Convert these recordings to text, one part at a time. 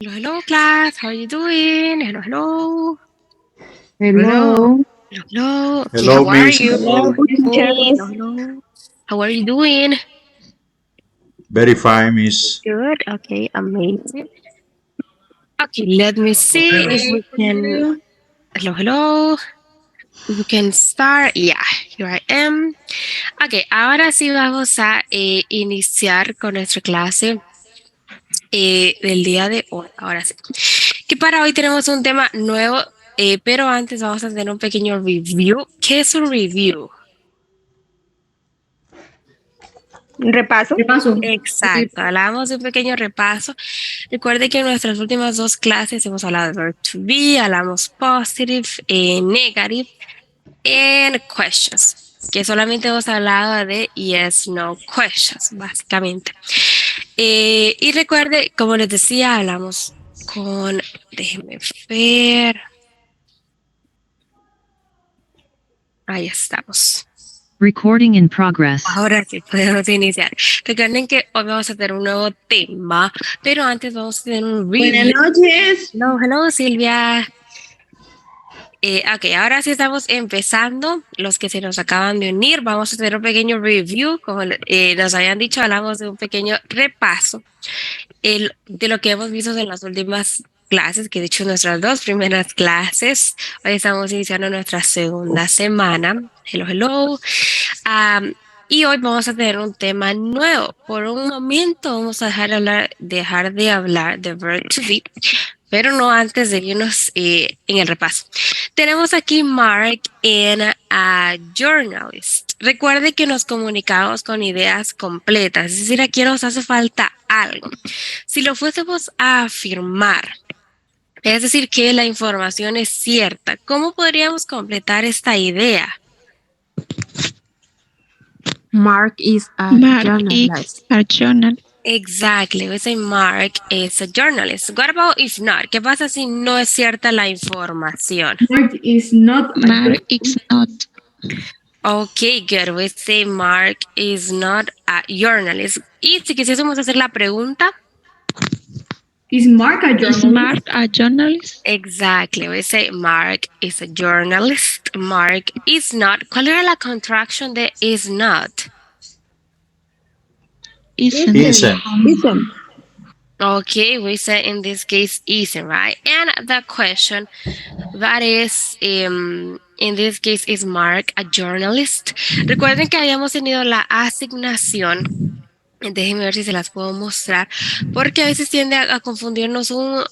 Hello, hello, class. How are you doing? Hello, hello. Hello. Hello. Hello, hello. Okay, Hello, how are Miss. you? Hello, Hello, teachers. hello. How are you doing? Very fine, Miss. Good. Okay, amazing. Okay, let me see if we can. Hello, hello. If we can start. Yeah, here I am. Okay, ahora sí vamos a iniciar con nuestra clase del día de hoy. Ahora sí. Que para hoy tenemos un tema nuevo, pero antes vamos a tener un pequeño review. ¿Qué es un review? Repaso. Repaso. Exacto, hablamos de un pequeño repaso. Recuerde que en nuestras últimas dos clases hemos hablado de verb to be, hablamos positive, negative, and questions, que solamente hemos hablado de yes, no questions, básicamente. Y recuerde, como les decía, hablamos con, déjenme ver, ahí estamos. Recording in progress. Ahora sí, podemos iniciar. Recuerden que hoy vamos a tener un nuevo tema, pero antes vamos a tener un Buenas review. noches. Hello, hello, Silvia. Ok, ahora sí estamos empezando. Los que se nos acaban de unir, vamos a hacer un pequeño review. Como nos habían dicho, hablamos de un pequeño repaso de lo que hemos visto en las últimas clases, que de hecho nuestras dos primeras clases. Hoy estamos iniciando nuestra segunda semana. Hello, hello. Am, y hoy vamos a tener un tema nuevo. Por un momento vamos a dejar de hablar de verb to be, pero no antes de irnos en el repaso. Tenemos aquí Mark en a journalist. Recuerde que nos comunicamos con ideas completas, es decir, aquí nos hace falta algo. Si lo fuésemos a afirmar, es decir, que la información es cierta, ¿cómo podríamos completar esta idea? Mark is a Mark journalist. is a journal. Exactly, we say Mark is a journalist. What about if not? ¿Qué pasa si no es cierta la información? Mark is not a Mark is not. Okay, good. We say Mark is not a journalist. Y si quisiésemos hacer la pregunta, Is Mark a Is journalist? Mark a journalist? exactly. We say Mark is a journalist. Mark is not. ¿Cuál era la contraction de is not? Isn't. Isn't. Isn't. Okay, we say in this case isn't, right? And the question that is, in this case, is Mark a journalist? Recuerden que habíamos tenido la asignación. Déjenme ver si se las puedo mostrar, porque a veces tiende a confundirnos un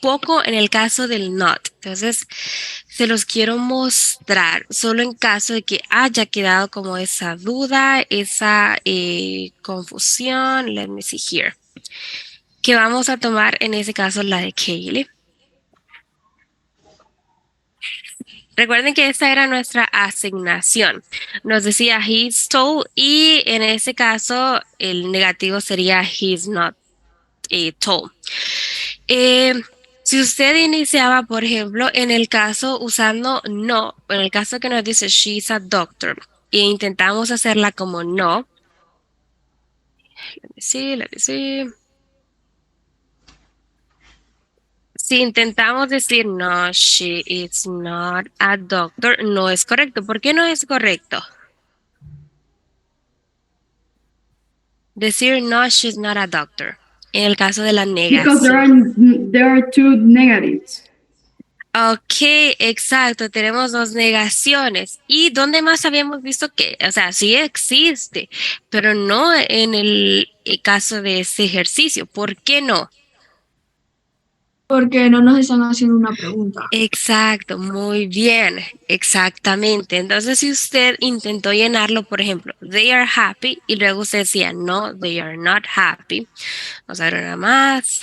poco en el caso del not. Entonces, se los quiero mostrar solo en caso de que haya quedado como esa duda, esa confusión. Let me see here. Que vamos a tomar en ese caso la de Kaylee. Recuerden que esta era nuestra asignación. Nos decía he's told y en ese caso el negativo sería he's not told. Si usted iniciaba, por ejemplo, en el caso usando no, en el caso que nos dice she's a doctor e intentamos hacerla como no. Let me see. Si intentamos decir no, she is not a doctor, no es correcto. ¿Por qué no es correcto? Decir no, she's not a doctor. En el caso de la Because negación. there are two negatives. Ok, exacto, tenemos dos negaciones. ¿Y dónde más habíamos visto que, o sea, sí existe, pero no en el caso de ese ejercicio? ¿Por qué no? Porque no nos están haciendo una pregunta. Exacto, muy bien, exactamente. Entonces, si usted intentó llenarlo, por ejemplo, they are happy, y luego usted decía, no, they are not happy. Vamos a ver nada más.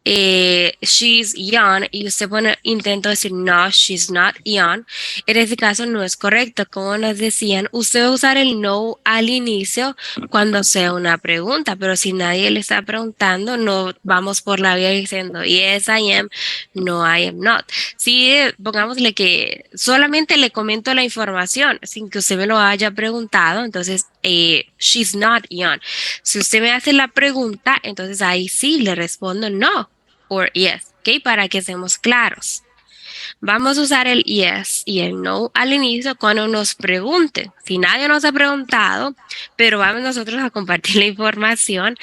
she's young y usted intento decir no, she's not young, en este caso no es correcto. Como nos decían, usted va a usar el no al inicio cuando sea una pregunta, pero si nadie le está preguntando, no vamos por la vía diciendo yes, I am, no, I am not. Si pongámosle que solamente le comento la información sin que usted me lo haya preguntado, entonces she's not young. Si usted me hace la pregunta, entonces ahí sí le respondo no or yes, ¿ok? Para que estemos claros. Vamos a usar el yes y el no al inicio cuando nos pregunten. Si nadie nos ha preguntado, pero vamos nosotros a compartir la información,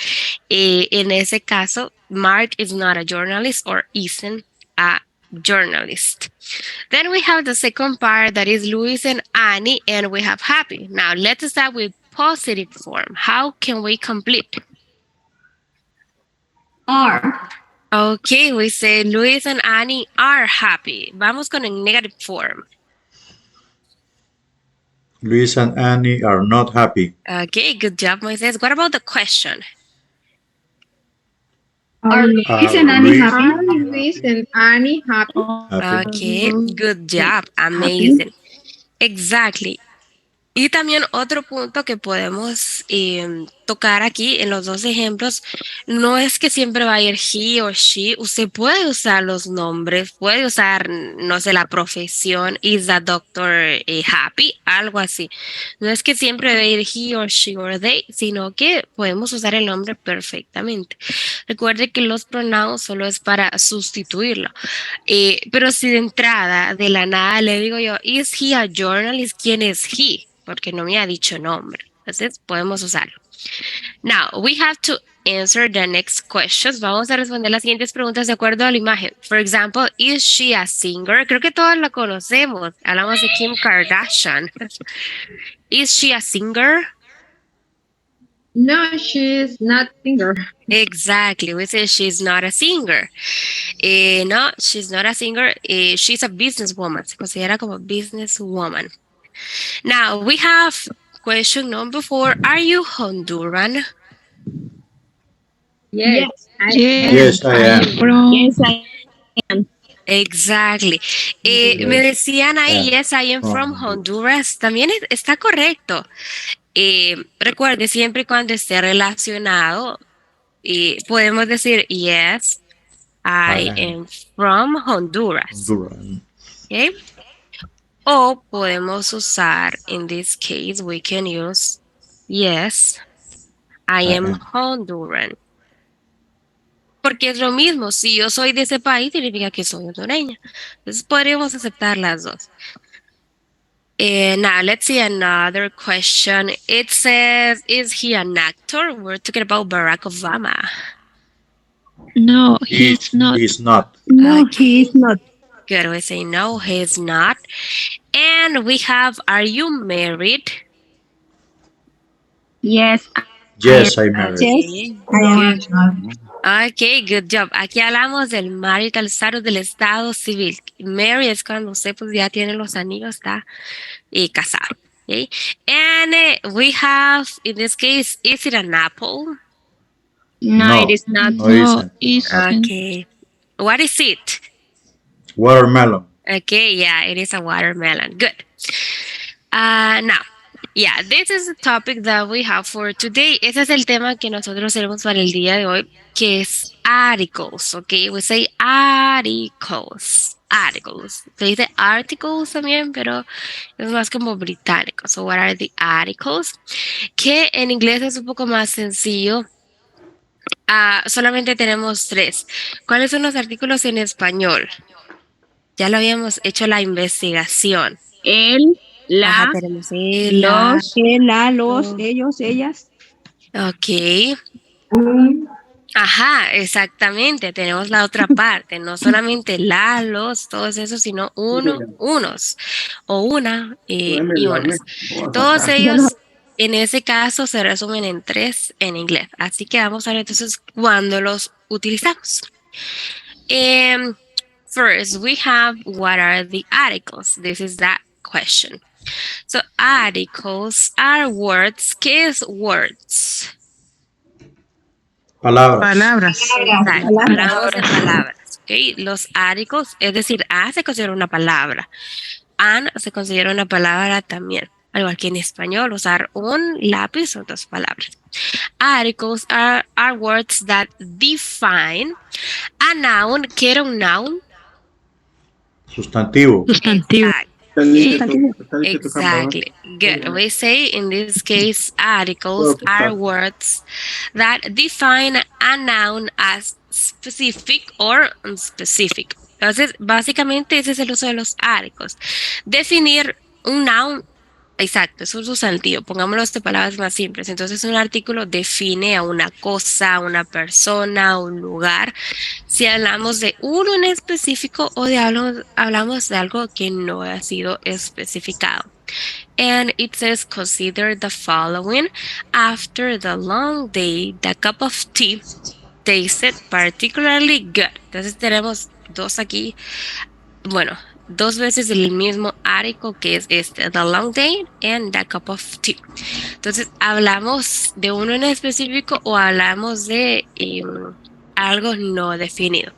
en ese caso, Mark is not a journalist or isn't a journalist. Then we have the second part that is Luis and Annie, and we have happy. Now let's start with positive form. How can we complete? Are. Okay, we say Luis and Annie are happy. Vamos con el negative form. Luis and Annie are not happy. Okay, good job, Moises. What about the question? Are Luis and Annie Luis- happy? Luis and Annie happy. Happy. Okay, good job. Amazing. Exactly. Y también otro punto que podemos tocar aquí en los dos ejemplos, no es que siempre va a ir he o she, usted puede usar los nombres, puede usar, no sé, la profesión, is the doctor happy, algo así. No es que siempre va a ir he or she or they, sino que podemos usar el nombre perfectamente. Recuerde que los pronoun solo es para sustituirlo. Pero si de entrada, de la nada, le digo yo, is he a journalist? ¿Quién es he? Porque no me ha dicho nombre. Entonces, podemos usarlo. Now, we have to answer the next questions. Vamos a responder las siguientes preguntas de acuerdo a la imagen. For example, is she a singer? Creo que todos la conocemos. Hablamos de Kim Kardashian. Is she a singer? No, she's not singer. Exactly. We say she's not a singer. No, she's not a singer. She's a businesswoman. Se considera como businesswoman. Now, we have question number 4. Are you Honduran? Yes. Yes, I am. From Exactly. Me decían ahí, yes, I am from From Honduras. También está correcto. Recuerde, siempre y cuando esté relacionado, podemos decir, yes, I am from Honduras. Honduran. Okay? O podemos usar, in this case, we can use, yes, I am Honduran. Porque es lo mismo, si yo soy de ese país, significa que soy hondureña. Entonces podríamos aceptar las dos. Now, let's see another question. It says, is he an actor? We're talking about Barack Obama. No, he's not. He's not. No, he is not. Good, we say no, he's not. And we have, are you married? Yes. Yes, I married. Okay. I am. Ok, good job. Aquí hablamos del marital status del estado civil. Marry es cuando usted pues ya tiene los anillos, está casado. Okay? And we have, in this case, is it an apple? No, it is not. no, it isn't. Okay. What is it? Watermelon. Okay, yeah, it is a watermelon. Good. Now, yeah, this is the topic that we have for today. Ese es el tema que nosotros tenemos para el día de hoy, que es articles, okay? We say articles. Articles. Se dice articles también, pero es más como británico. So, what are the articles? Que en inglés es un poco más sencillo. Solamente tenemos 3. ¿Cuáles son los artículos en español? Ya lo habíamos hecho la investigación. El, la, Ajá, tenemos el, la, los, la, los, los. ellos, ellas. Ok. Ajá, exactamente. Tenemos la otra parte. No solamente la, los, todos esos, sino uno, unos. O una y unas. Todos ellos, en ese caso, se resumen en 3 en inglés. Así que vamos a ver entonces cuándo los utilizamos. First, we have what are the articles? This is that question. So, articles are words. ¿Qué es words? Palabras. Exacto, hablamos de palabras. ¿Ok? Los articles, es decir, a se considera una palabra. An se considera una palabra también. Al igual que en español, usar un lápiz son dos palabras. Articles are words that define a noun. ¿Qué era un noun? Sustantivo. Exactly. Good. We say in this case, articles are words that define a noun as specific or unspecific. Entonces, básicamente ese es el uso de los articles. Definir un noun, exacto, es un sustantivo. Pongámoslo de palabras más simples. Entonces, un artículo define a una cosa, a una persona, a un lugar. Si hablamos de uno en específico o hablamos de algo que no ha sido especificado. And it says, consider the following. After the long day, the cup of tea tasted particularly good. Entonces tenemos dos aquí. Bueno, dos veces el mismo article que es este, the long day and the cup of tea. Entonces, ¿hablamos de uno en específico o hablamos de algo no definido?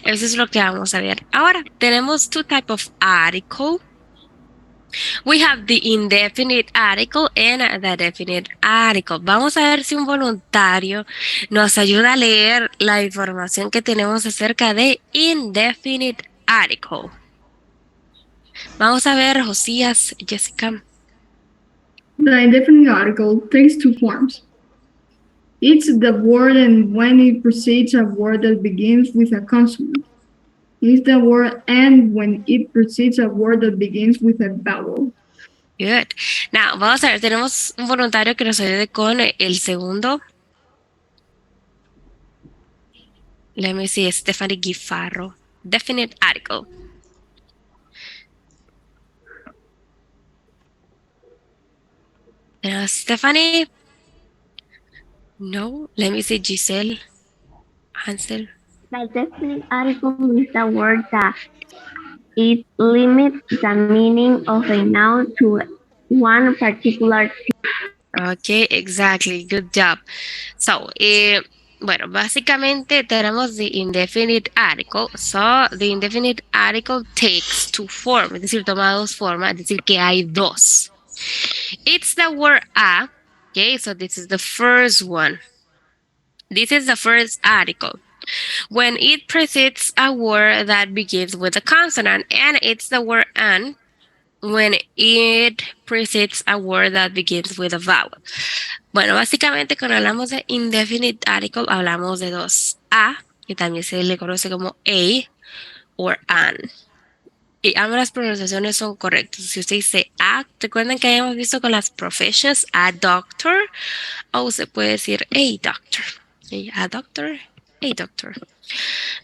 Eso es lo que vamos a ver. Ahora, tenemos two types of article. We have the indefinite article and the definite article. Vamos a ver si un voluntario nos ayuda a leer la información que tenemos acerca de indefinite article. Vamos a ver, Josías, Jessica. The indefinite article takes two forms. It's the word and when it precedes a word that begins with a consonant. It's the word and when it precedes a word that begins with a vowel. Good. Now, vamos a ver, tenemos un voluntario que nos ayude con el segundo. Let me see, Stephanie Guifarro. Definite article. Stephanie? No. Let me see, Giselle. Hansel. The definite article is the word that it limits the meaning of a noun to one particular thing. Okay, exactly. Good job. So, bueno, básicamente tenemos the indefinite article. So, the indefinite article takes two forms, es decir, toma dos formas, es decir, que hay dos. It's the word a. Okay, so this is the first one. This is the first article. When it precedes a word that begins with a consonant, and it's the word an when it precedes a word that begins with a vowel. Bueno, básicamente cuando hablamos de indefinite article, hablamos de dos a, que también se le conoce como a o an. Y ambas pronunciaciones son correctas. Si usted dice a, recuerden que habíamos visto con las professions, a doctor, o se puede decir a doctor. A doctor, a doctor.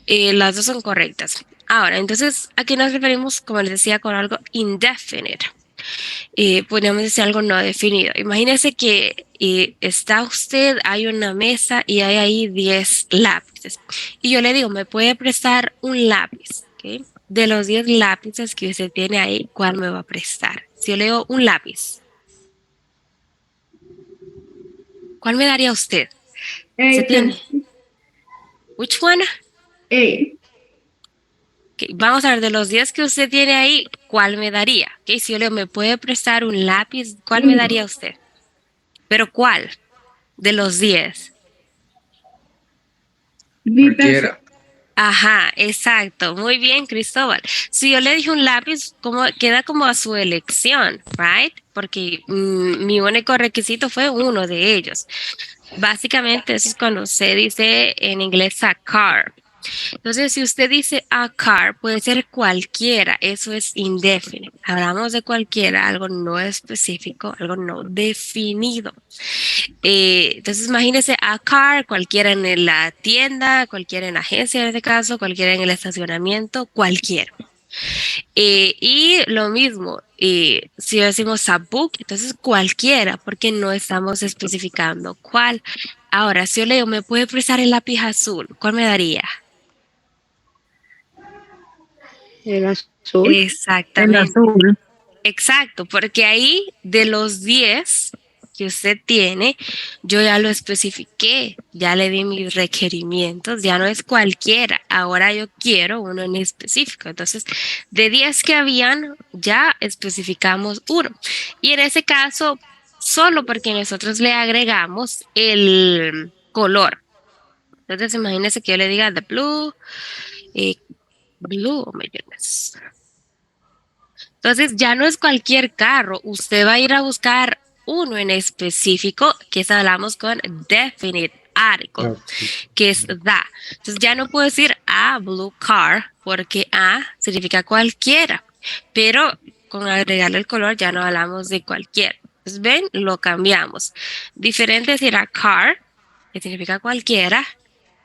Las dos son correctas. Ahora, entonces, aquí nos referimos, como les decía, con algo indefinite. Podríamos decir algo no definido. Imagínense que está usted, hay una mesa y hay ahí 10 lápices. Y yo le digo, ¿me puede prestar un lápiz? ¿Okay? De los 10 lápices que usted tiene ahí, ¿cuál me va a prestar? Si yo le digo un lápiz, ¿cuál me daría usted? ¿Se tiene? Which one? A. Okay, vamos a ver, de los 10 que usted tiene ahí, ¿cuál me daría? Okay, si yo le digo, ¿me puede prestar un lápiz? ¿Cuál me daría usted? ¿Pero cuál? De los 10. B. Pencil. Ajá, exacto. Muy bien, Cristóbal. Si yo le dije un lápiz, queda como a su elección, right? Porque mi único requisito fue uno de ellos. Básicamente, eso es cuando se dice en inglés a car. Entonces, si usted dice a car, puede ser cualquiera. Eso es indefinite. Hablamos de cualquiera, algo no específico, algo no definido. Entonces, imagínese a car, cualquiera en la tienda, cualquiera en la agencia en este caso, cualquiera en el estacionamiento, cualquiera. Y lo mismo, si decimos a book, entonces cualquiera, porque no estamos especificando cuál. Ahora, si yo le digo, ¿me puede prestar el lápiz azul? ¿Cuál me daría? El azul. Exactamente. El azul. Exacto, porque ahí de los 10, que usted tiene, yo ya lo especifiqué, ya le di mis requerimientos, ya no es cualquiera, ahora yo quiero uno en específico. Entonces, de 10 que habían, ya especificamos uno. Y en ese caso, solo porque nosotros le agregamos el color. Entonces, imagínense que yo le diga the blue, blue, oh my goodness. Entonces, ya no es cualquier carro. Usted va a ir a buscar uno en específico, que es hablamos con definite article, que es the. Entonces, ya no puedo decir a blue car, porque a significa cualquiera. Pero con agregarle el color ya no hablamos de cualquiera. Entonces, ven, lo cambiamos. Diferente decir a car, que significa cualquiera,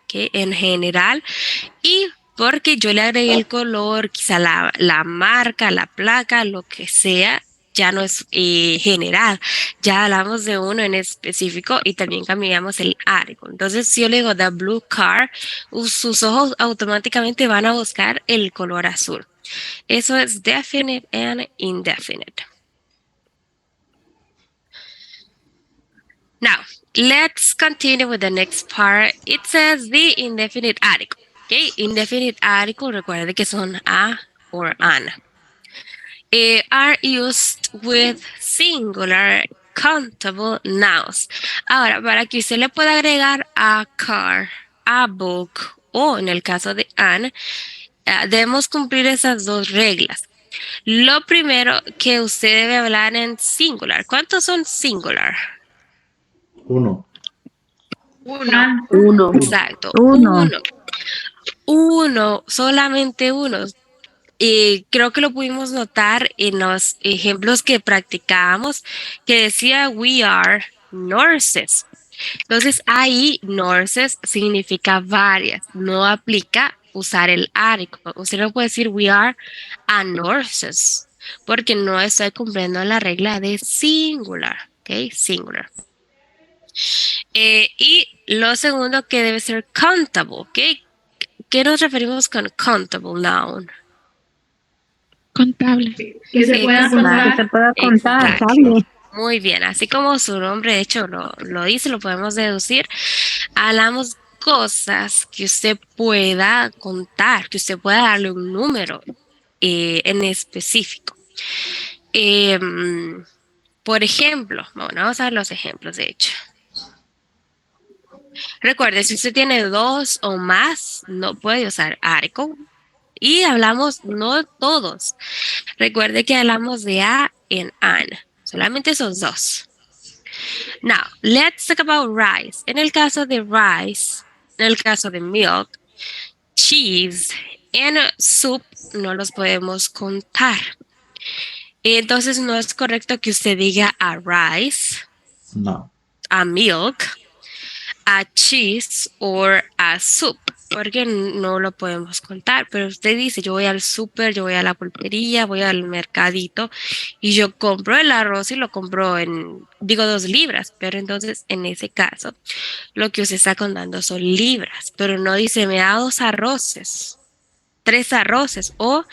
que en general, y porque yo le agregué el color, quizá la marca, la placa, lo que sea, ya no es general, ya hablamos de uno en específico y también cambiamos el article. Entonces, si yo le digo the blue car, sus ojos automáticamente van a buscar el color azul. Eso es definite and indefinite. Now, let's continue with the next part. It says the indefinite article. Okay, indefinite article, recuerde que son a or an. Are used with singular countable nouns. Ahora, para que usted le pueda agregar a car, a book o en el caso de an, debemos cumplir esas dos reglas. Lo primero que usted debe hablar en singular. ¿Cuántos son singular? Uno. Uno. Exacto. Uno. Uno, solamente uno. Y creo que lo pudimos notar en los ejemplos que practicábamos, que decía we are nurses. Entonces ahí nurses significa varias, no aplica usar el article. Usted no puede decir we are a nurses, porque no estoy cumpliendo la regla de singular, ¿ok? Singular. Y lo segundo que debe ser countable, ¿ok? ¿Qué nos referimos con countable noun? Contable. Que se pueda contar. Que se pueda contar, Exacto. ¿sabe? Muy bien, así como su nombre de hecho lo dice, lo podemos deducir. Hablamos cosas que usted pueda contar, que usted pueda darle un número en específico. Por ejemplo, bueno, vamos a ver los ejemplos de hecho. Recuerde, si usted tiene 2 o más, no puede usar article. Y hablamos, no todos. Recuerde que hablamos de a en an. Solamente esos dos. Now, let's talk about rice. En el caso de rice, en el caso de milk, cheese and soup, no los podemos contar. Entonces, no es correcto que usted diga a rice, No. a milk, a cheese o a soup, porque no lo podemos contar. Pero usted dice, yo voy al súper, yo voy a la pulpería, voy al mercadito y yo compro el arroz y lo compro en, digo, 2 libras, pero entonces en ese caso lo que usted está contando son libras, pero no dice, me da 2 arroces, 3 arroces, o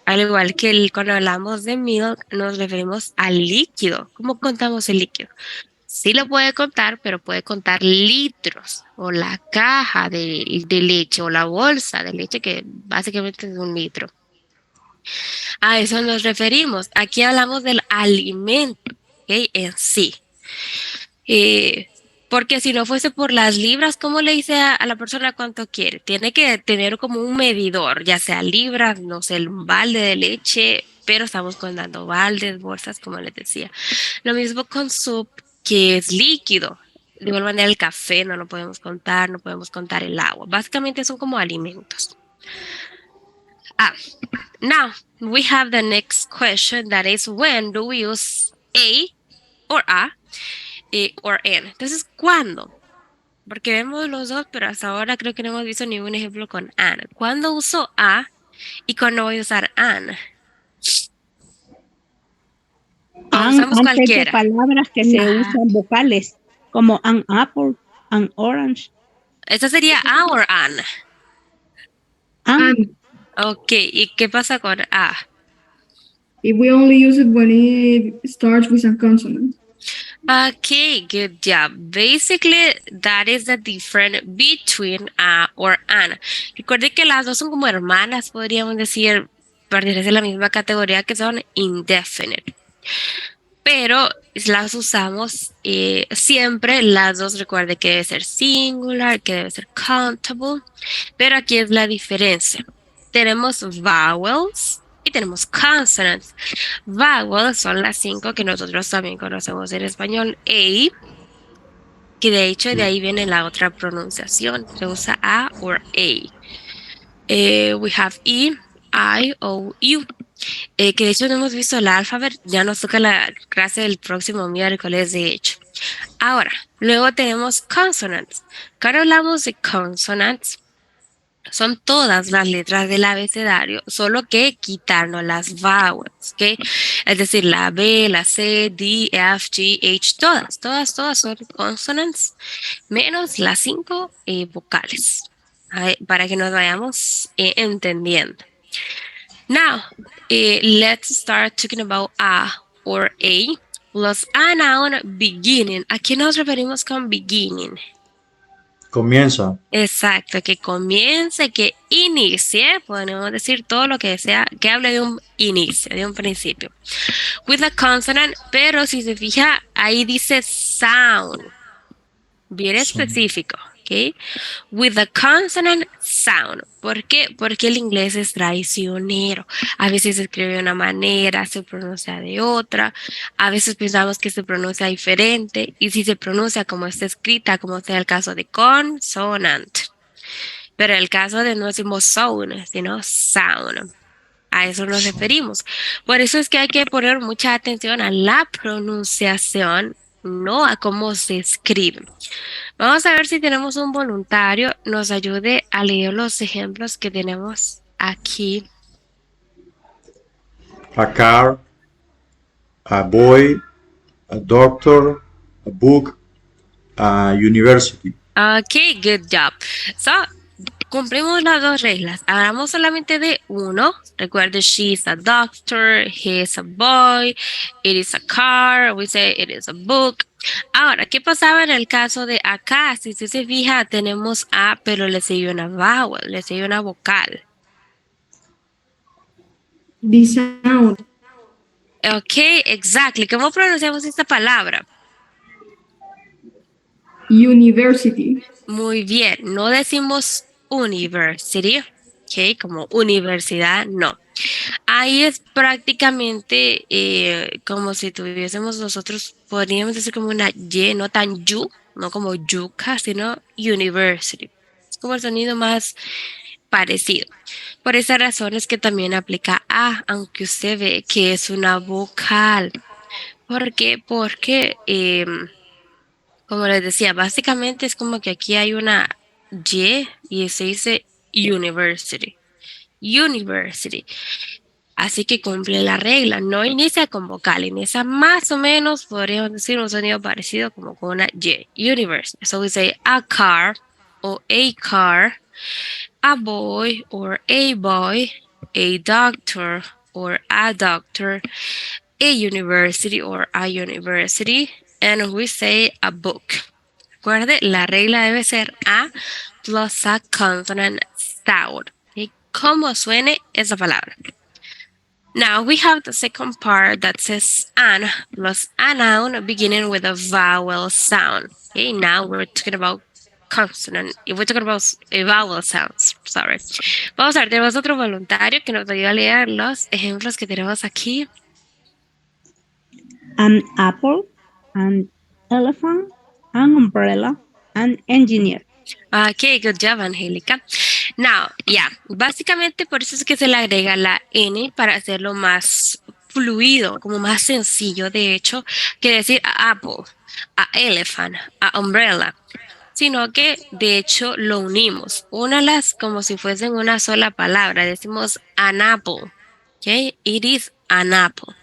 al igual que cuando hablamos de milk nos referimos al líquido. ¿Cómo contamos el líquido? Sí lo puede contar, pero puede contar litros o la caja de leche o la bolsa de leche, que básicamente es 1 litro. A eso nos referimos. Aquí hablamos del alimento, ¿okay? En sí. Porque si no fuese por las libras, ¿cómo le dice a la persona cuánto quiere? Tiene que tener como un medidor, ya sea libras, no sé, el balde de leche, pero estamos contando baldes, bolsas, como les decía. Lo mismo con soup, que es líquido. De igual manera el café no lo podemos contar, no podemos contar el agua. Básicamente son como alimentos. Now we have the next question, that is when do we use a or a or an. Entonces, ¿cuándo? Porque vemos los dos, pero hasta ahora creo que no hemos visto ningún ejemplo con an. ¿Cuándo uso a y cuándo voy a usar an? Usamos Antes cualquiera. de palabras que se usan vocales, como an apple, an orange. Esa sería a or an. An. Ok, ¿y qué pasa con a? If we only use it when it starts with a consonant. Okay, good job. Basically, that is the difference between a or an. Recuerde que las dos son como hermanas, podríamos decir, pertenecen a la misma categoría que son indefinite. Pero las usamos siempre, las dos. Recuerde que debe ser singular, que debe ser countable, pero aquí es la diferencia. Tenemos vowels y tenemos consonants. Vowels son las 5 que nosotros también conocemos en español. A, que de hecho de ahí viene la otra pronunciación. Se usa A or A. We have E, I, O, U. Que de hecho no hemos visto el alfabeto, ya nos toca la clase del próximo miércoles, de hecho. Ahora, luego tenemos consonants. Cuando hablamos de consonants, son todas las letras del abecedario, solo que quitando las vowels, ¿ok? Es decir, la B, la C, D, F, G, H, todas son consonants, menos las 5 vocales, para que nos vayamos entendiendo. Now, let's start talking about a or a. Los a noun beginning. ¿A qué nos referimos con beginning? Comienza. Exacto, que comience, que inicie, podemos decir todo lo que sea, que hable de un inicio, de un principio. With a consonant, pero si se fija, ahí dice sound, bien específico, ¿ok? With a consonant sound. ¿Por qué? Porque el inglés es traicionero. A veces se escribe de una manera, se pronuncia de otra. A veces pensamos que se pronuncia diferente. Y si se pronuncia como está escrita, como sea el caso de consonant. Pero el caso de no decimos sound, sino sound. A eso nos referimos. Por eso es que hay que poner mucha atención a la pronunciación, no a cómo se escribe. Vamos a ver si tenemos un voluntario, nos ayude a leer los ejemplos que tenemos aquí. A car, a boy, a doctor, a book, a university. Ok, good job. So, cumplimos las dos reglas. Hablamos solamente de uno. Recuerde, she's a doctor, he's a boy, it is a car, we say it is a book. Ahora, ¿qué pasaba en el caso de acá? Si usted se fija, tenemos A, pero le sigue una vowel, le sigue una vocal. The sound. Ok, exactly. ¿Cómo pronunciamos esta palabra? University. Muy bien, no decimos university, ¿ok? Como universidad, no. Ahí es prácticamente como si tuviésemos nosotros, podríamos decir como una Y, no tan yu, no como yuca, sino university. Es como el sonido más parecido. Por esa razón es que también aplica A, aunque usted ve que es una vocal. ¿Por qué? Porque como les decía, básicamente es como que aquí hay una Y se dice university. University. Así que cumple la regla. No inicia con vocal, inicia más o menos, podríamos decir, un sonido parecido como con una Y. University. So we say a car or a car, a boy or a boy, a doctor or a doctor, a university or a university, and we say a book. Recuerde, la regla debe ser A plus a consonant sound. ¿Okay? ¿Cómo suene esa palabra? Now we have the second part that says an plus a noun beginning with a vowel sound. Okay, now we're talking about consonant. We're talking about vowel sounds. Sorry. Vamos a ver, tenemos otro voluntario que nos ayuda a leer los ejemplos que tenemos aquí. An apple, an elephant, an umbrella, an engineer. Okay, good job, Angélica. Now, básicamente por eso es que se le agrega la N para hacerlo más fluido, como más sencillo, de hecho, que decir a apple, a elephant, a umbrella, sino que de hecho lo unimos. Únalas como si fuesen una sola palabra. Decimos an apple, okay? It is an apple.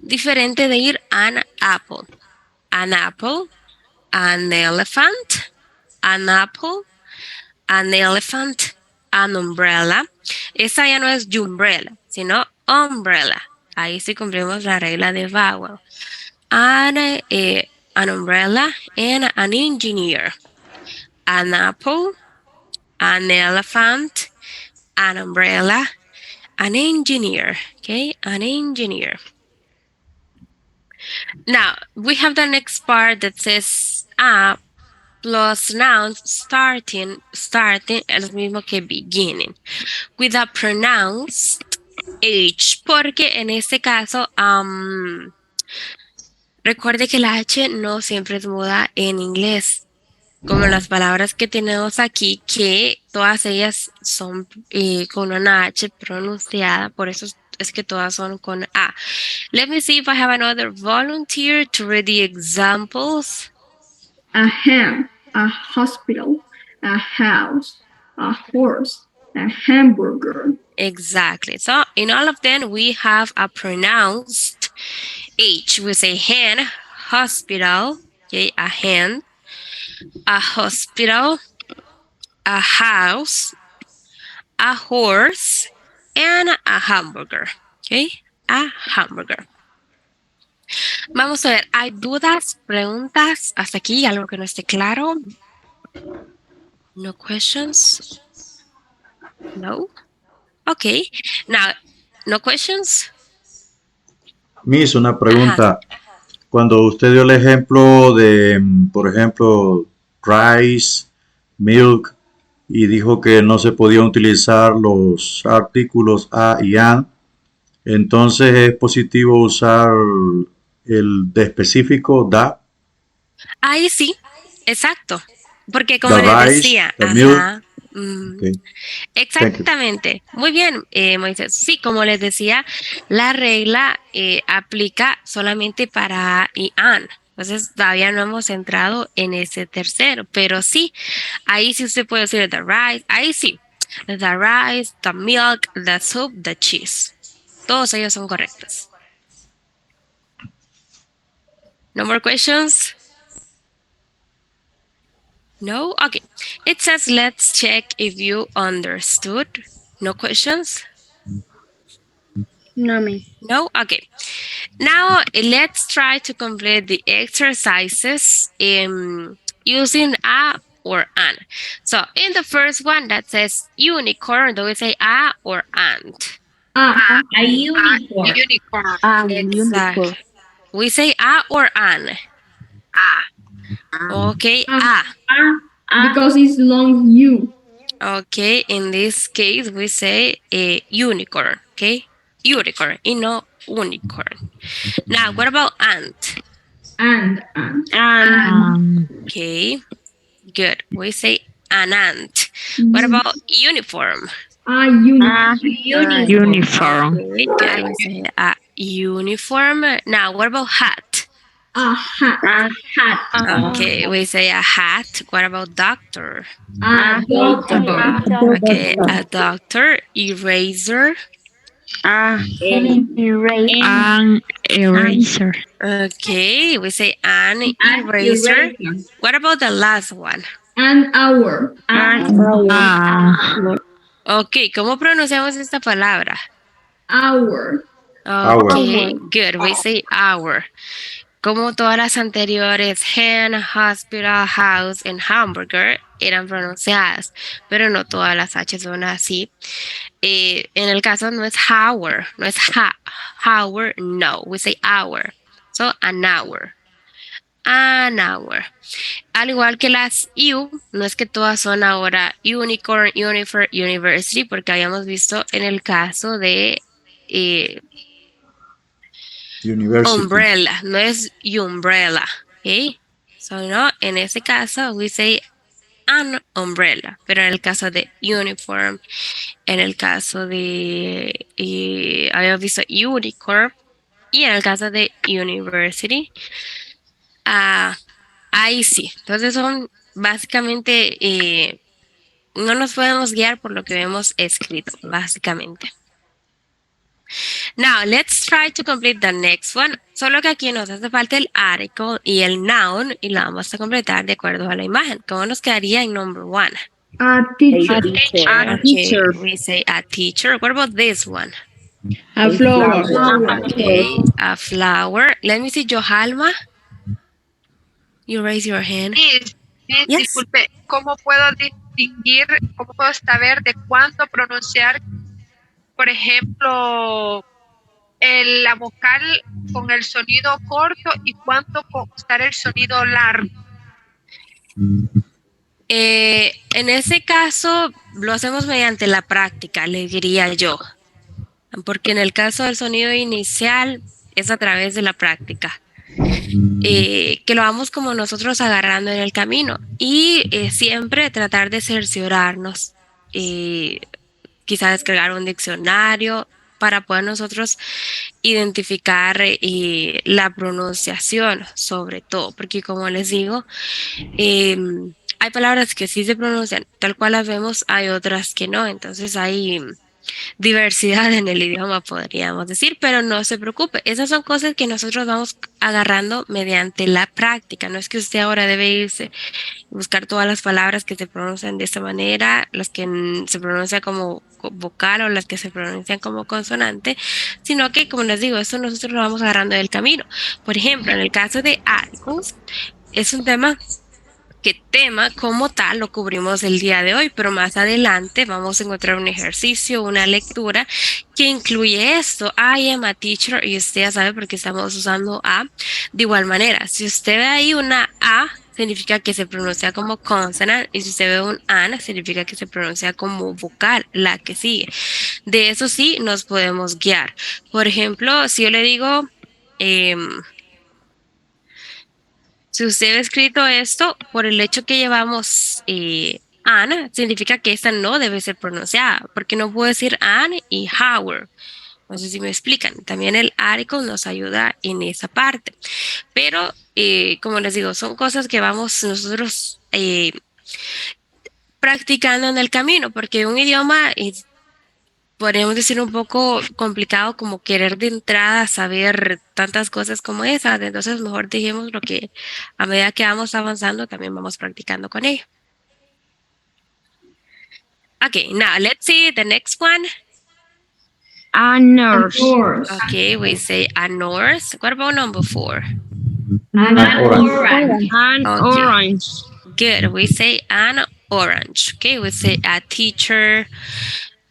Diferente de ir an apple, an elephant, an apple, an elephant, an umbrella. Esa ya no es umbrella, sino umbrella. Ahí sí cumplimos la regla de vowel. An an umbrella, and an engineer. An apple, an elephant, an umbrella, an engineer. Okay, an engineer. Now, we have the next part that says a plus nouns starting es lo mismo que beginning, with a pronounced H, porque en este caso, recuerde que la H no siempre es muda en inglés, como las palabras que tenemos aquí, que todas ellas son con una H pronunciada, por eso es que todas son con A. Let me see if I have another volunteer to read the examples. A ham, a hospital, a house, a horse, a hamburger. Exactly. So in all of them, we have a pronounced H. We say hen, hospital, okay, a hen, a hospital, a house, a horse, and a hamburger, okay, a hamburger. Vamos a ver, ¿hay dudas, preguntas? ¿Hasta aquí algo que no esté claro? No questions? No? Okay. Now, no questions? Miss, una pregunta. Cuando usted dio el ejemplo de, por ejemplo, rice, milk, y dijo que no se podían utilizar los artículos a y an, entonces es positivo usar el de específico da. Ahí sí, exacto. Porque como The les rice, decía, the milk. ajá, Okay. exactamente. Muy bien, Moisés. Sí, como les decía, la regla aplica solamente para A y an. Entonces todavía no hemos entrado en ese tercero, pero sí, ahí sí usted puede decir the rice, ahí sí. The rice, the milk, the soup, the cheese. Todos ellos son correctos. No more questions? No? Okay. It says, let's check if you understood. No questions? No, miss. No? Okay. Now, let's try to complete the exercises using a or an. So, in the first one that says unicorn, do we say a or ant? A unicorn. Exactly. We say a or an? Okay, a. because it's long U. Okay, in this case, we say a unicorn, okay? Unicorn, y no unicorn. Now, what about ant? And Okay, good. We say an ant. What about uniform? a uniform. Uniform. Okay, good. We say a uniform. Now, what about hat? A hat. Okay, we say a hat. What about doctor? A doctor. Okay, a doctor. Eraser. Erase. An eraser. Okay, we say an eraser. What about the last one? An hour. Okay, ¿cómo pronunciamos esta palabra? Hour. Okay, good. We say hour. Como todas las anteriores, hen, hospital, house, and hamburger eran pronunciadas, pero no todas las H son así. En el caso no es hour, no es hour, no. We say hour. So, an hour. An hour. Al igual que las U, no es que todas son ahora unicorn, uniform, university, porque habíamos visto en el caso de University. umbrella, no es umbrella, ¿ok? So, no, en ese caso, we say an umbrella, pero en el caso de uniform, en el caso de, habíamos visto unicorn, y en el caso de university, ahí sí. Entonces son básicamente, no nos podemos guiar por lo que hemos escrito, básicamente. Now, let's try to complete the next one. Solo que aquí nos hace falta el article y el noun y lo vamos a completar de acuerdo a la imagen. ¿Cómo nos quedaría en number one? A teacher. Okay, we say a teacher. What about this one? A flower. Okay, a flower. Let me see, Johalma. You raise your hand. Miss, Yes. disculpe, ¿cómo puedo distinguir, cómo puedo saber de cuándo pronunciar, por ejemplo, la vocal con el sonido corto y cuándo usar el sonido largo? En ese caso, lo hacemos mediante la práctica, le diría yo. Porque en el caso del sonido inicial es a través de la práctica. Que lo vamos como nosotros agarrando en el camino. Y siempre tratar de cerciorarnos. Quizás descargar un diccionario para poder nosotros identificar la pronunciación, sobre todo, porque como les digo, hay palabras que sí se pronuncian tal cual las vemos, hay otras que no, entonces hay diversidad en el idioma, podríamos decir, pero no se preocupe, esas son cosas que nosotros vamos agarrando mediante la práctica, no es que usted ahora debe irse buscar todas las palabras que se pronuncian de esta manera, las que se pronuncian como vocal o las que se pronuncian como consonante, sino que, como les digo, esto nosotros lo vamos agarrando del camino. Por ejemplo, en el caso de articles, es un tema como tal lo cubrimos el día de hoy, pero más adelante vamos a encontrar un ejercicio, una lectura que incluye esto. I am a teacher, y usted ya sabe porque estamos usando a. De igual manera, si usted ve ahí una A, significa que se pronuncia como consonant, y si usted ve un an, significa que se pronuncia como vocal, la que sigue. De eso sí nos podemos guiar. Por ejemplo, si yo le digo... si usted ha escrito esto, por el hecho que llevamos an, significa que esta no debe ser pronunciada, porque no puedo decir an y Howard. No sé si me explican. También el article nos ayuda en esa parte. Pero, como les digo, son cosas que vamos nosotros practicando en el camino, porque un idioma podríamos decir un poco complicado como querer de entrada saber tantas cosas como esas, entonces mejor dijimos lo que a medida que vamos avanzando también vamos practicando con ello. Okay, now let's see the next one. A nurse. Okay, we say a nurse. What about number 4? An orange. An Okay. orange. Good, we say an orange. Okay, we say a teacher,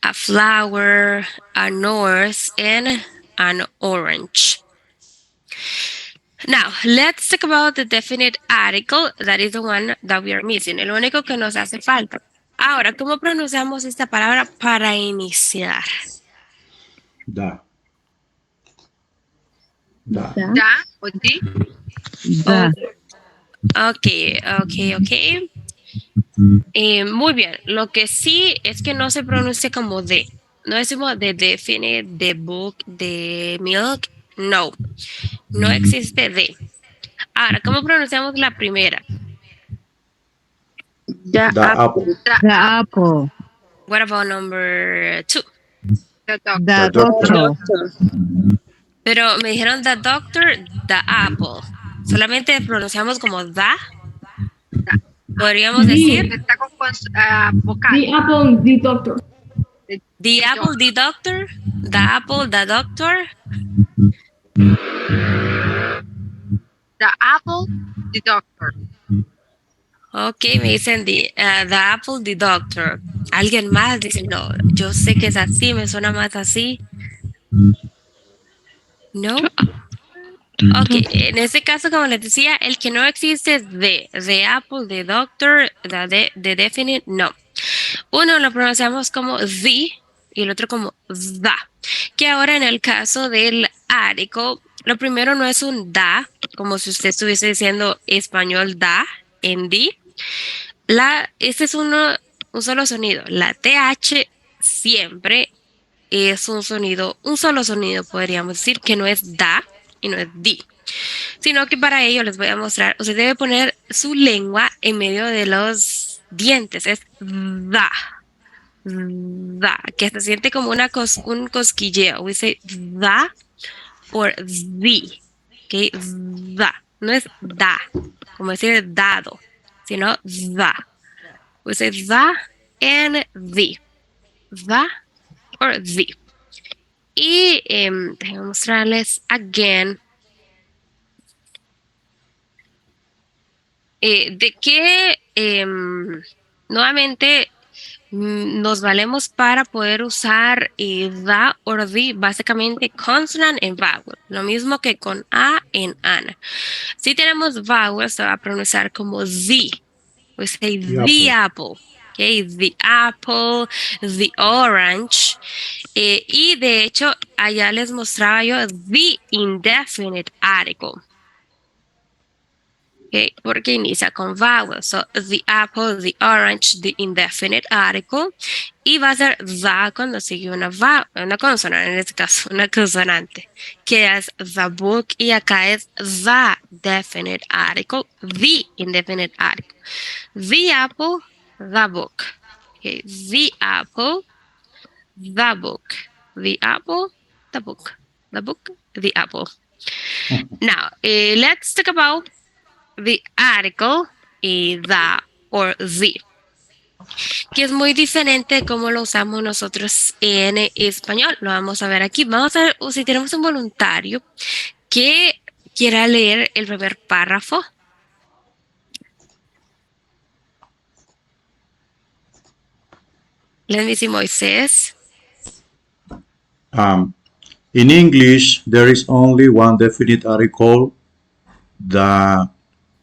a flower, a nurse, and an orange. Now, let's talk about the definite article. That is the one that we are missing. El único que nos hace falta. Ahora, ¿cómo pronunciamos esta palabra para iniciar? Da. ¿Ya? ¿O sí? Da. Ok. Muy bien. Lo que sí es que no se pronuncia como de. No decimos de definite, de book, de milk. No. No existe de. Ahora, ¿cómo pronunciamos la primera? The apple. The apple. What about number 2? The dog. The doctor. Pero me dijeron the doctor, the apple. Solamente pronunciamos como da. Podríamos decir Está con vocal. The apple, the doctor. the apple, the doctor. The apple, the doctor. The apple, the doctor. Ok, me dicen the apple, the doctor. Alguien más dice, no, yo sé que es así, me suena más así. No. Ok, en este caso, como les decía, el que no existe es the apple, the doctor, the definite, no. Uno lo pronunciamos como the y el otro como the. Que ahora en el caso del article, lo primero no es un da, como si usted estuviese diciendo español da en di. Este es un solo sonido. La TH siempre es un solo sonido, podríamos decir, que no es da y no es di. Sino que para ello les voy a mostrar, usted debe poner su lengua en medio de los dientes, es da, que se siente como un cosquilleo. We say da or the, okay, da, no es da, como decir dado, sino da. We say da and the, da or the. Y déjenme mostrarles again. de qué nuevamente nos valemos para poder usar the or the, básicamente consonant en vowel, lo mismo que con a en ana. Si tenemos vowel, se va a pronunciar como the. We say the apple. Okay, the apple, the orange. Y de hecho, allá les mostraba yo the indefinite article. Okay, porque inicia con vowel. So, the apple, the orange, the indefinite article. Y va a ser the cuando sigue una consonante, en este caso, una consonante, que es the book. Y acá es the definite article, the indefinite article. The apple, the book. Okay, the apple, the book. The apple, the book. The book, the apple. Now, let's talk about the article y the or the, que es muy diferente de cómo lo usamos nosotros en español. Lo vamos a ver aquí. Vamos a ver si tenemos un voluntario que quiera leer el primer párrafo. Let me see, Moisés. In English, there is only one definite article.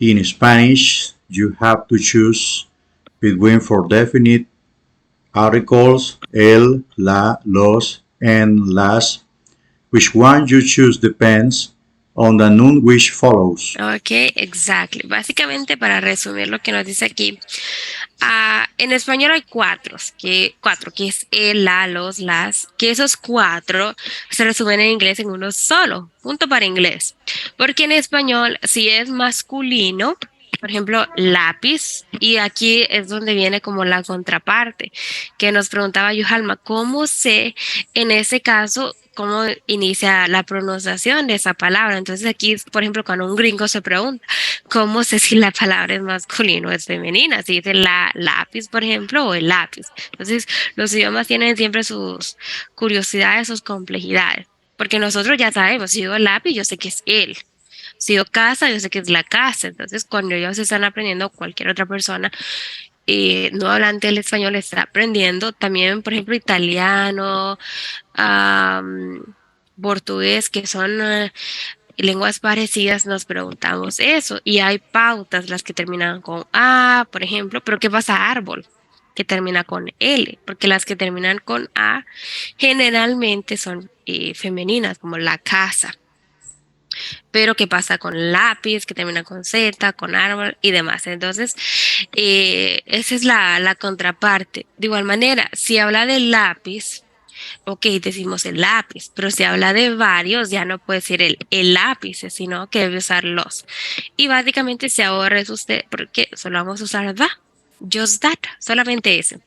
In Spanish, you have to choose between four definite articles, el, la, los, and las. Which one you choose depends on the noun which follows. Ok, exactly. Básicamente, para resumir lo que nos dice aquí, en español hay cuatro, que es el, la, los, las, que esos cuatro se resumen en inglés en uno solo, punto para inglés. Porque en español, si es masculino, por ejemplo, lápiz, y aquí es donde viene como la contraparte, que nos preguntaba Yuhalma, ¿cómo sé en ese caso cómo inicia la pronunciación de esa palabra? Entonces aquí, por ejemplo, cuando un gringo se pregunta, ¿cómo sé si la palabra es masculina o es femenina? Si dice la lápiz, por ejemplo, o el lápiz. Entonces, los idiomas tienen siempre sus curiosidades, sus complejidades, porque nosotros ya sabemos, si digo lápiz, yo sé que es él. Si yo casa, yo sé que es la casa. Entonces, cuando ellos están aprendiendo, cualquier otra persona no hablante del español está aprendiendo, también, por ejemplo, italiano, portugués, que son lenguas parecidas, nos preguntamos eso. Y hay pautas, las que terminan con A, por ejemplo, pero ¿qué pasa árbol? Que termina con L, porque las que terminan con A generalmente son femeninas, como la casa. Pero ¿qué pasa con lápiz, que termina con Z, con árbol y demás? Entonces, esa es la contraparte. De igual manera, si habla de lápiz, ok, decimos el lápiz, pero si habla de varios, ya no puede ser el lápiz, sino que debe usar los. Y básicamente se ahorra eso usted, porque solo vamos a usar the. Just that, solamente ese.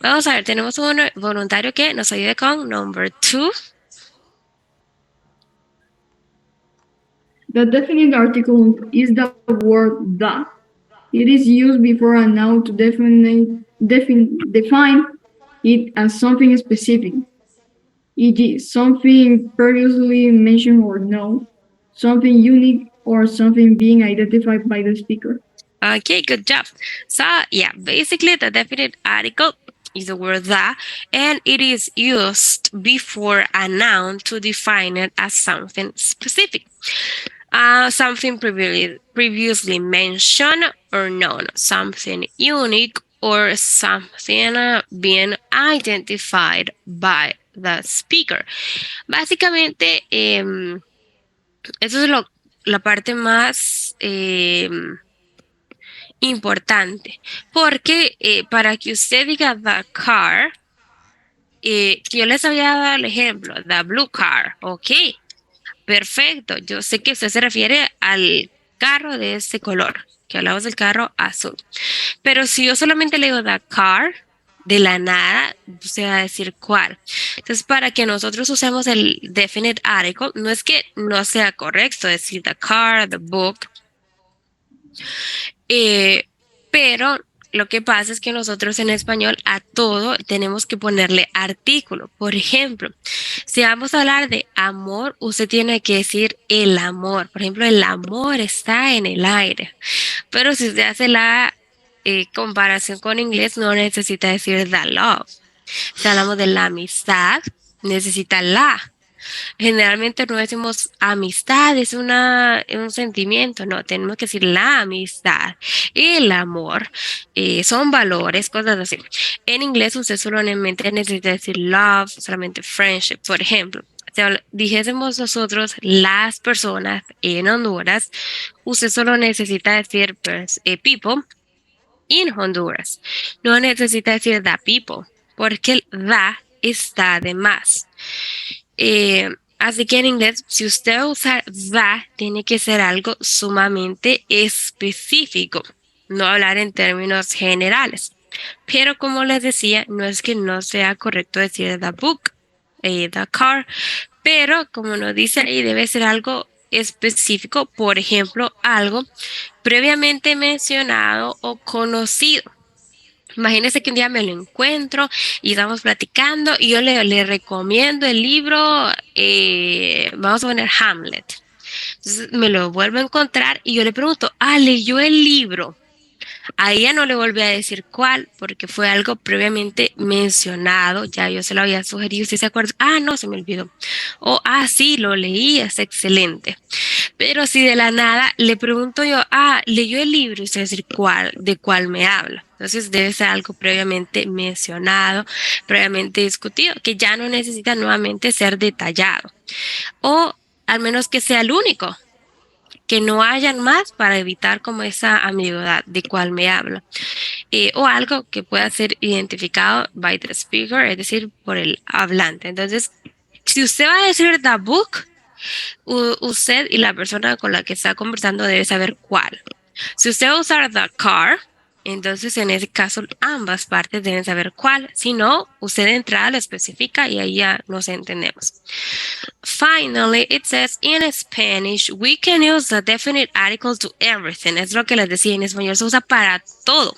Vamos a ver, tenemos un voluntario que nos ayude con number 2. The definite article is the word the. It is used before a noun to define it as something specific, e.g., something previously mentioned or known, something unique, or something being identified by the speaker. Okay, good job. So, yeah, basically the definite article is the word the, and it is used before a noun to define it as something specific. Something previously mentioned or known, something unique, or something being identified by the speaker. Básicamente, eso es la parte más importante, porque para que usted diga the car, que yo les había dado el ejemplo, the blue car, ok. Perfecto, yo sé que usted se refiere al carro de este color, que hablamos del carro azul. Pero si yo solamente le digo the car, de la nada, usted va a decir cuál. Entonces, para que nosotros usemos el definite article, no es que no sea correcto decir the car, the book, pero lo que pasa es que nosotros en español a todo tenemos que ponerle artículo. Por ejemplo, si vamos a hablar de amor, usted tiene que decir el amor. Por ejemplo, el amor está en el aire. Pero si usted hace la comparación con inglés, no necesita decir the love. Si hablamos de la amistad, necesita la. Generalmente no decimos amistad, es un sentimiento, no, tenemos que decir la amistad, el amor, son valores, cosas así. En inglés usted solamente necesita decir love, solamente friendship, por ejemplo. Si dijésemos nosotros las personas en Honduras, usted solo necesita decir people in Honduras. No necesita decir the people, porque el the está de más. Así que en inglés, si usted usa that, tiene que ser algo sumamente específico, no hablar en términos generales. Pero como les decía, no es que no sea correcto decir the book, the car, pero como nos dice ahí, debe ser algo específico, por ejemplo, algo previamente mencionado o conocido. Imagínese que un día me lo encuentro y estamos platicando y yo le recomiendo el libro, vamos a poner Hamlet. Entonces me lo vuelvo a encontrar y yo le pregunto, ¿leyó el libro? A ella no le volví a decir cuál, porque fue algo previamente mencionado, ya yo se lo había sugerido, ¿usted se acuerda? No, se me olvidó. O, sí, lo leí, es excelente. Pero si de la nada le pregunto yo, ¿leyó el libro? Y usted decir, ¿de cuál me habla? Entonces debe ser algo previamente mencionado, previamente discutido, que ya no necesita nuevamente ser detallado. O al menos que sea el único, que no hayan más para evitar como esa ambigüedad de cuál me habla. O algo que pueda ser identificado by the speaker, es decir, por el hablante. Entonces, si usted va a decir the book, usted y la persona con la que está conversando debe saber cuál. Si usted va a usar the car, entonces en ese caso ambas partes deben saber cuál. Si no, usted de entrada lo especifica y ahí ya nos entendemos. Finally, it says in Spanish, we can use the definite articles to everything. Es lo que les decía, en español se usa para todo.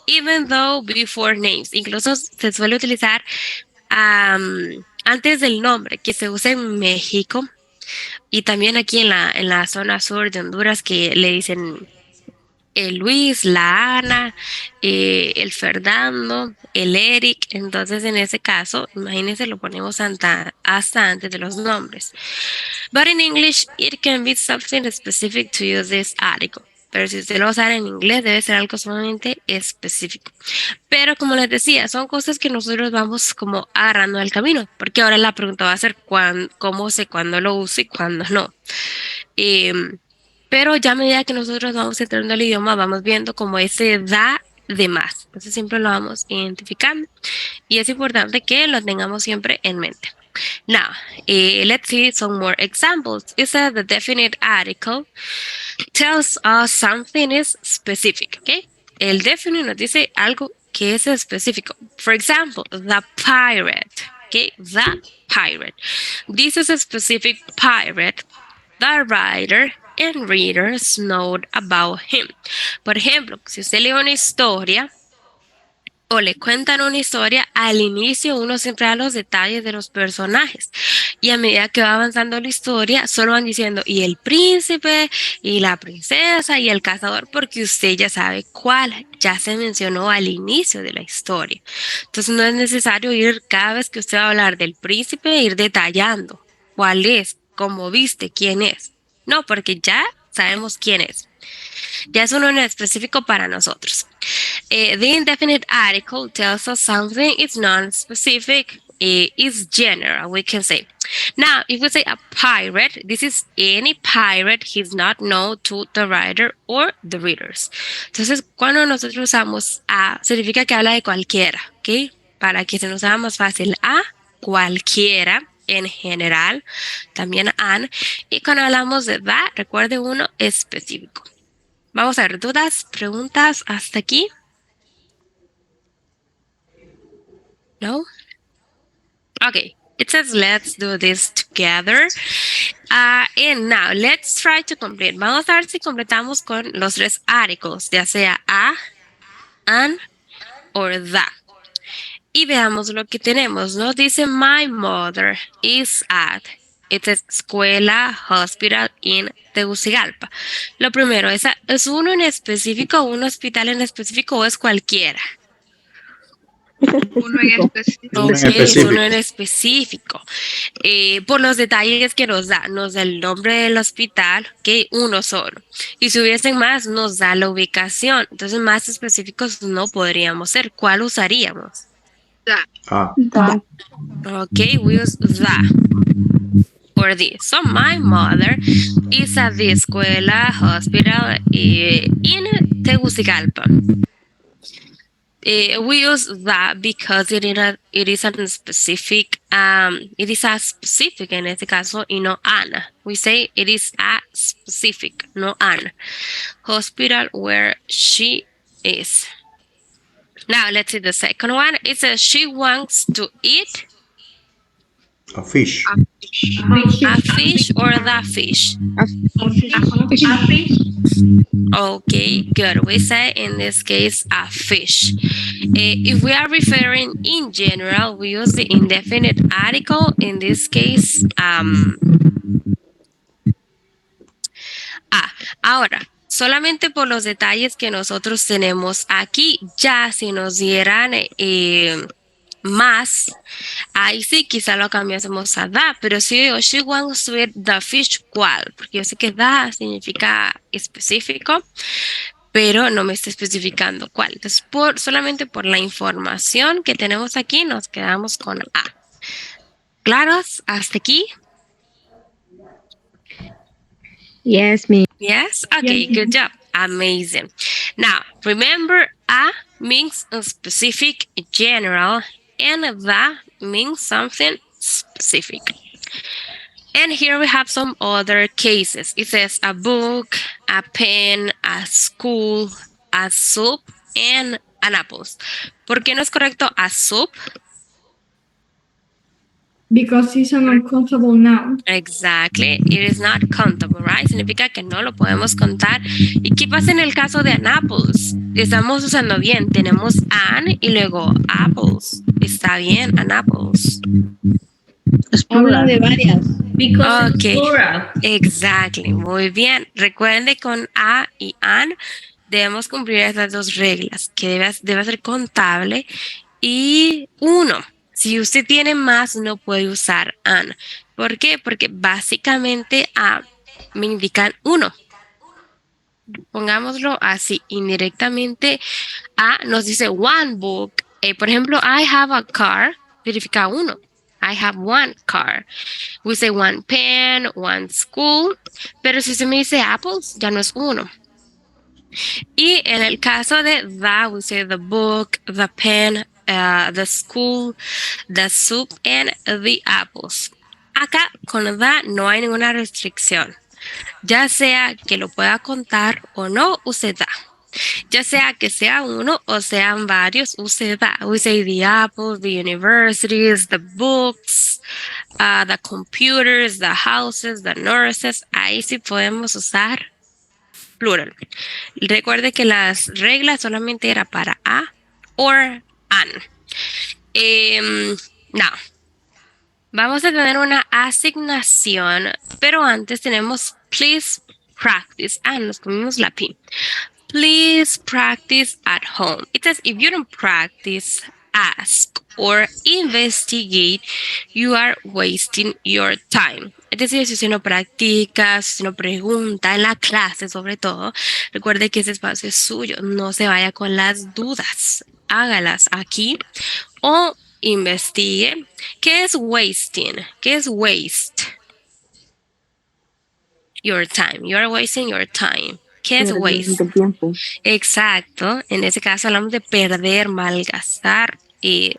Even though before names. Incluso se suele utilizar antes del nombre, que se usa en México y también aquí en la zona sur de Honduras, que le dicen el Luis, la Ana, el Fernando, el Eric. Entonces, en ese caso, imagínense, lo ponemos hasta antes de los nombres. But in English, it can be something specific to use this article. Pero si usted lo va a usar en inglés, debe ser algo sumamente específico. Pero como les decía, son cosas que nosotros vamos como agarrando al camino. Porque ahora la pregunta va a ser cómo sé cuándo lo uso y cuándo no. Pero ya a medida que nosotros vamos entrando al idioma, vamos viendo como ese da de más. Entonces siempre lo vamos identificando. Y es importante que lo tengamos siempre en mente. Now, let's see some more examples. It says the definite article tells us something is specific, okay? El definite nos dice algo que es específico. For example, the pirate, okay? The pirate. This is a specific pirate. The writer and readers know about him. Por ejemplo, si usted lee una historia o le cuentan una historia, al inicio uno siempre da los detalles de los personajes y a medida que va avanzando la historia solo van diciendo y el príncipe y la princesa y el cazador, porque usted ya sabe cuál ya se mencionó al inicio de la historia. Entonces no es necesario ir cada vez que usted va a hablar del príncipe ir detallando cuál es, cómo viste, quién es. No, porque ya sabemos quién es. Ya es uno en específico para nosotros. The indefinite article tells us something. It's non-specific. It's general, we can say. Now, if we say a pirate, this is any pirate. He's not known to the writer or the readers. Entonces, cuando nosotros usamos a, significa que habla de cualquiera, ¿ok? Para que se nos haga más fácil, a cualquiera en general, también an. Y cuando hablamos de that, recuerde uno específico. Vamos a ver, dudas, preguntas hasta aquí. No? Okay, it says let's do this together. And now, let's try to complete. Vamos a ver si completamos con los tres articles, ya sea a, an, or the. Y veamos lo que tenemos. Nos dice, my mother is at Esta es escuela, hospital in Tegucigalpa. Lo primero, ¿es uno en específico, un hospital en específico o es cualquiera? Uno en específico. Uno en Ok, es específico. uno en específico. Por los detalles que nos da el nombre del hospital, que uno solo. Y si hubiesen más, nos da la ubicación. Entonces, más específicos no podríamos ser. ¿Cuál usaríamos? Ah, The. Okay, we use the or the. So my mother is at the escuela hospital in Tegucigalpa. We use that because it is a specific, en este caso y no an. We say it is a specific, no an. Hospital where she is. Now let's see the second one. It says she wants to eat a fish. a fish or the fish. Okay, good. We say in this case a fish. If we are referring in general, we use the indefinite article. In this case, ahora, solamente por los detalles que nosotros tenemos aquí, ya si nos dieran más, ahí sí quizá lo cambiásemos a that, pero si digo she wants to eat the fish, ¿cuál? Porque yo sé que that significa específico, pero no me está especificando cuál. Entonces, solamente por la información que tenemos aquí, nos quedamos con a. ¿Claros? ¿Hasta aquí? Yes, me. Yes? Okay, good job. Amazing. Now, remember, a means a specific general, and the means something specific. And here we have some other cases. It says a book, a pen, a school, a soup, and an apples. ¿Por qué no es correcto a soup? Because it's an uncountable noun. Exactly. It is not countable, right? Significa que no lo podemos contar. ¿Y qué pasa en el caso de an apples? Estamos usando bien. Tenemos an y luego apples. Está bien, an apples. Habla de varias. Because Okay. it's plural. Exactly. Muy bien. Recuerde con a y an debemos cumplir estas dos reglas, que debe ser contable y uno. Si usted tiene más, no puede usar an. ¿Por qué? Porque básicamente a me indican uno. Pongámoslo así, indirectamente a nos dice one book. Por ejemplo, I have a car, significa uno. I have one car. We say one pen, one school. Pero si se me dice apples, ya no es uno. Y en el caso de the, we say the book, the pen, the school, the soup, and the apples. Acá con the no hay ninguna restricción. Ya sea que lo pueda contar o no, use the. Ya sea que sea uno o sean varios, use the. We say the apples, the universities, the books, the computers, the houses, the nurses. Ahí sí podemos usar plural. Recuerde que las reglas solamente era para a or an. Now, vamos a tener una asignación, pero antes tenemos please practice. Nos comimos la P. Please practice at home. It says if you don't practice, ask or investigate, you are wasting your time. Es decir, si usted no practica, si usted no pregunta en la clase sobre todo, recuerde que ese espacio es suyo. No se vaya con las dudas. Hágalas aquí o investigue. ¿Qué es wasting? ¿Qué es waste? Your time. You are wasting your time. ¿Qué es waste? Tiempo. Exacto. En ese caso hablamos de perder, malgastar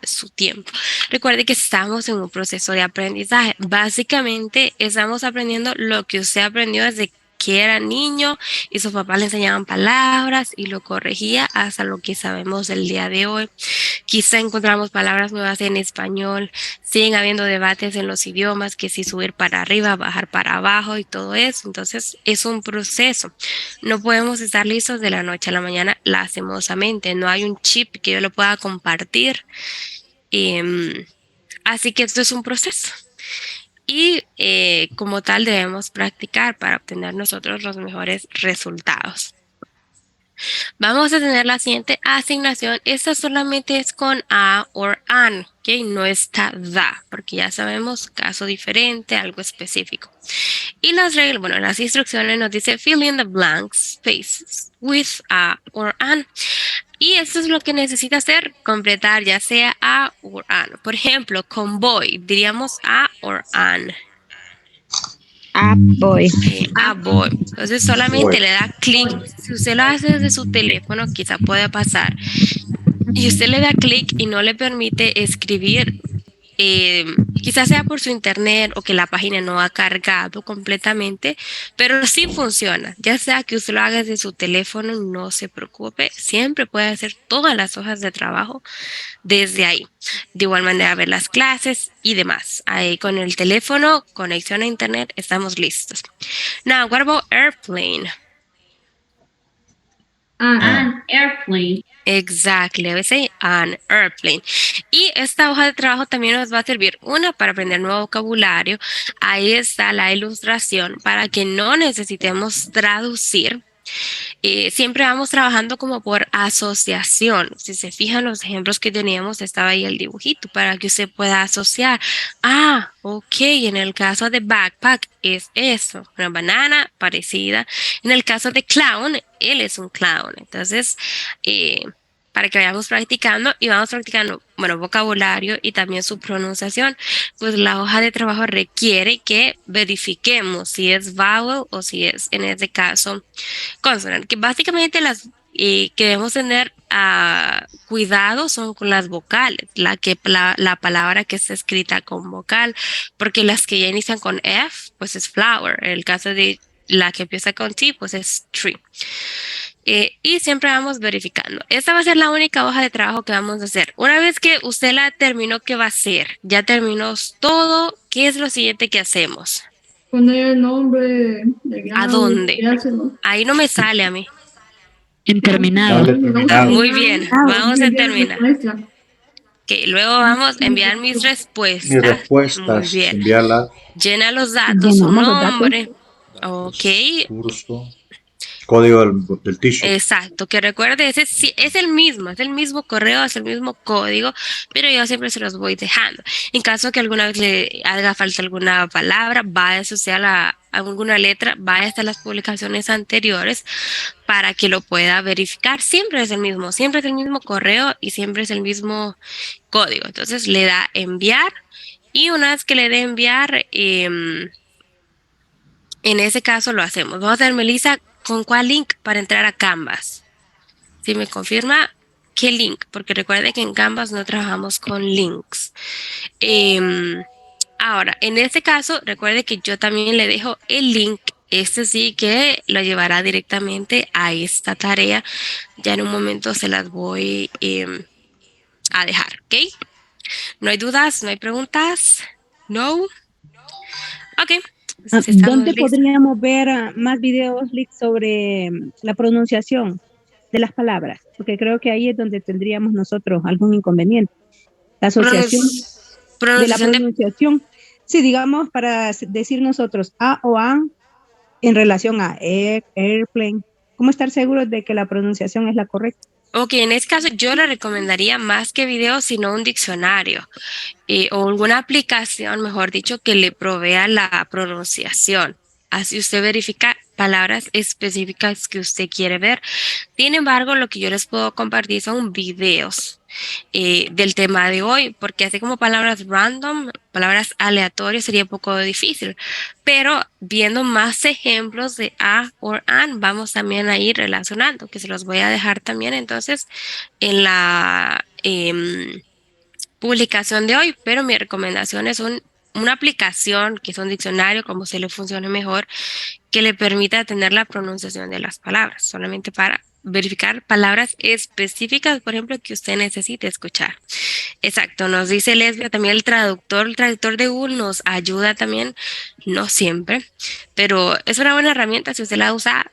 su tiempo. Recuerde que estamos en un proceso de aprendizaje. Básicamente estamos aprendiendo lo que usted aprendió desde que era niño y sus papás le enseñaban palabras y lo corregía hasta lo que sabemos del día de hoy. Quizá encontramos palabras nuevas en español, siguen habiendo debates en los idiomas, que si subir para arriba, bajar para abajo y todo eso. Entonces es un proceso. No podemos estar listos de la noche a la mañana, lastimosamente. No hay un chip que yo lo pueda compartir. Así que esto es un proceso. y como tal debemos practicar para obtener nosotros los mejores resultados. Vamos a tener la siguiente asignación. Esta solamente es con a o an, ¿ok? No está da, porque ya sabemos caso diferente, algo específico. Y las reglas, bueno, las instrucciones nos dice fill in the blank spaces with a or an. Y esto es lo que necesita hacer, completar ya sea a o an. Por ejemplo, con boy diríamos a or an. A boy. A boy. Entonces solamente le da clic. Si usted lo hace desde su teléfono, quizá pueda pasar. Y usted le da clic y no le permite escribir, quizás sea por su internet o que la página no ha cargado completamente, pero sí funciona. Ya sea que usted lo haga desde su teléfono, no se preocupe, siempre puede hacer todas las hojas de trabajo desde ahí. De igual manera ver las clases y demás. Ahí con el teléfono, conexión a internet, estamos listos. Now, what about airplane? An airplane. Exactly, I would say an airplane. Y esta hoja de trabajo también nos va a servir, una, para aprender nuevo vocabulario. Ahí está la ilustración para que no necesitemos traducir. Siempre vamos trabajando como por asociación. Si se fijan los ejemplos que teníamos, estaba ahí el dibujito para que usted pueda asociar. Ah, ok, en el caso de backpack es eso, una banana parecida. En el caso de clown, él es un clown. Entonces, para que vayamos practicando y vamos practicando, bueno, vocabulario y también su pronunciación, pues la hoja de trabajo requiere que verifiquemos si es vowel o si es, en este caso, consonant, que básicamente las que debemos tener cuidado son con las vocales, la palabra que está escrita con vocal, porque las que ya inician con F, pues es flower. En el caso de la que empieza con T, pues es tree. Y siempre vamos verificando. Esta va a ser la única hoja de trabajo que vamos a hacer. Una vez que usted la terminó, ¿qué va a hacer? Ya terminó todo. ¿Qué es lo siguiente que hacemos? poner el nombre de grado. ¿A dónde? y hacerlo. Ahí no me sale a mí. En terminado. Dale, terminado. Muy bien, vamos a terminar. Respuesta. Que luego vamos a enviar mis Mis respuestas. respuestas, Muy bien. enviarla, Llena los datos, su Llenamos los datos. nombre. Ok, curso, código del teacher. exacto. Que recuerde, ese sí, es el mismo correo, es el mismo código, pero yo siempre se los voy dejando. En caso que alguna vez le haga falta alguna palabra, vaya asociar a alguna letra, vaya hasta las publicaciones anteriores para que lo pueda verificar. Siempre es el mismo correo y siempre es el mismo código. Entonces le da enviar y una vez que le dé enviar, en ese caso lo hacemos. Vamos a ver, Melissa, ¿con cuál link para entrar a Canvas? Si me confirma, ¿qué link? Porque recuerde que en Canvas no trabajamos con links. Ahora, en este caso, recuerde que yo también le dejo el link. Este sí que lo llevará directamente a esta tarea. Ya en un momento se las voy a dejar, ¿ok? ¿No hay dudas? ¿No hay preguntas? ¿No? Ok. Entonces, estamos ¿Dónde listos. podríamos ver más videos, Lick, sobre la pronunciación de las palabras? Porque creo que ahí es donde tendríamos nosotros algún inconveniente. La asociación de la Pronunciación de pronunciación. Sí, digamos, para decir nosotros a o an en relación a airplane. ¿Cómo estar seguros de que la pronunciación es la correcta? Ok, en este caso yo le recomendaría más que videos, sino un diccionario o alguna aplicación, mejor dicho, que le provea la pronunciación. Así usted verifica palabras específicas que usted quiere ver. Sin embargo, lo que yo les puedo compartir son videos del tema de hoy, porque así como palabras random, palabras aleatorias sería un poco difícil, pero viendo más ejemplos de a o an, vamos también a ir relacionando, que se los voy a dejar también entonces en la publicación de hoy, pero mi recomendación es una aplicación que es un diccionario, como se le funcione mejor, que le permita tener la pronunciación de las palabras, solamente para verificar palabras específicas, por ejemplo, que usted necesite escuchar. Exacto, nos dice Lesbia, también el traductor de Google nos ayuda también, no siempre, pero es una buena herramienta si usted la usa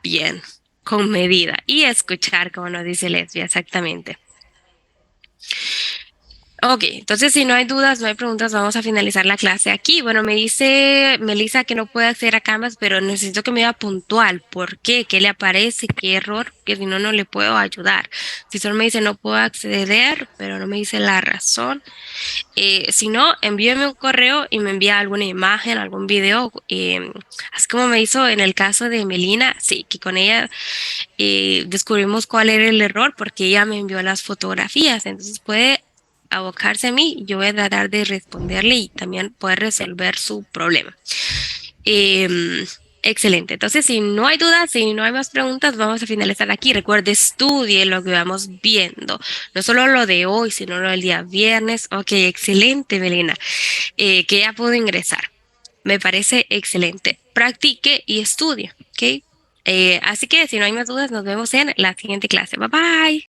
bien, con medida y escuchar, como nos dice Lesbia, exactamente. Ok, entonces si no hay dudas, no hay preguntas, vamos a finalizar la clase aquí. Bueno, me dice Melissa que no puede acceder a Canvas, pero necesito que me diga puntual. ¿Por qué? ¿Qué le aparece? ¿Qué error? Que si no, no le puedo ayudar. Si solo me dice no puedo acceder, pero no me dice la razón. Si no, envíeme un correo y me envía alguna imagen, algún video. Así como me hizo en el caso de Melina, sí, que con ella descubrimos cuál era el error porque ella me envió las fotografías. Entonces puede abocarse a mí, yo voy a tratar de responderle y también poder resolver su problema. Excelente. Entonces, si no hay dudas, si no hay más preguntas, vamos a finalizar aquí. Recuerde, estudie lo que vamos viendo. No solo lo de hoy, sino lo del día viernes. Ok, excelente, Melina. Que ya pudo ingresar. Me parece excelente. Practique y estudie, ¿ok? Así que si no hay más dudas, nos vemos en la siguiente clase. Bye bye.